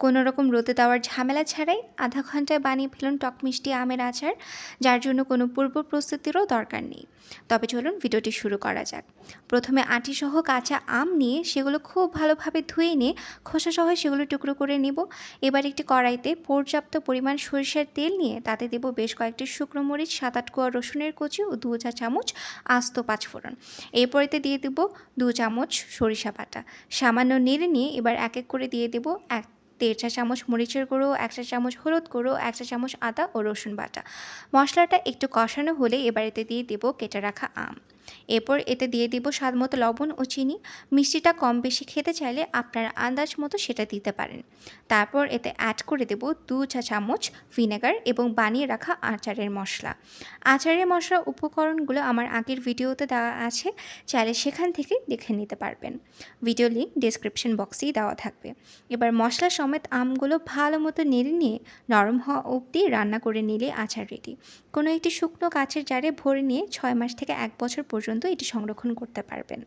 কোনো রকম রোদে দেওয়ার ঝামেলা ছাড়াই আধা ঘন্টায় বানিয়ে ফেলুন টক মিষ্টি আমের আচার, যার জন্য কোনো পূর্ব প্রস্তুতিরও দরকার নেই। তবে চলুন ভিডিওটি শুরু করা যাক। প্রথমে আটিসহ কাঁচা আম নিয়ে সেগুলো খুব ভালোভাবে ধুয়ে নিয়ে খোসাসহ সেগুলো টুকরো করে নিব। এবার একটি কড়াইতে পর্যাপ্ত পরিমাণ সরিষার তেল নিয়ে তাতে দেব বেশ কয়েকটি শুকনো মরিচ, 7-8 কোয়া রসুনের কুচি ও 2 চা চামচ আস্ত পাঁচফোড়ন। এরপরেতে দিয়ে দেব 2 চামচ সরিষা বাটা। সামান্য নেড়ে নিয়ে এবার এক এক করে দিয়ে দেব 1-1.5 চা চামচ মরিচের গুঁড়ো, 1 চা চামচ হলুদ গুঁড়ো, 1 চা চামচ আদা ও রসুন বাটা। মশলাটা একটু কষানো হলে এবার এতে দিয়ে দেব কেটে রাখা আম। এরপর এতে দিয়ে দিব স্বাদমতো লবণ ও চিনি। মিষ্টিটা কম বেশি খেতে চাইলে আপনার আন্দাজ মতো সেটা দিতে পারেন। তারপর এতে অ্যাড করে দেব 2 চা চামচ ভিনেগার এবং বানিয়ে রাখা আচারের মশলা। আচারের মশলার উপকরণগুলো আমার আগের ভিডিওতে দেওয়া আছে, চাইলে সেখান থেকে দেখে নিতে পারবেন। ভিডিও লিঙ্ক ডেসক্রিপশন বক্সেই দেওয়া থাকবে। এবার মশলা সমেত আমগুলো ভালো মতো নেড়ে নিয়ে নরম হওয়া অবধি রান্না করে নিলে আচার রেডি। কোনো একটি শুকনো কাচের জারে ভরে নিয়ে 6 মাস থেকে 1 বছর পর্যন্ত এটি সংরক্ষণ করতে পারবেন।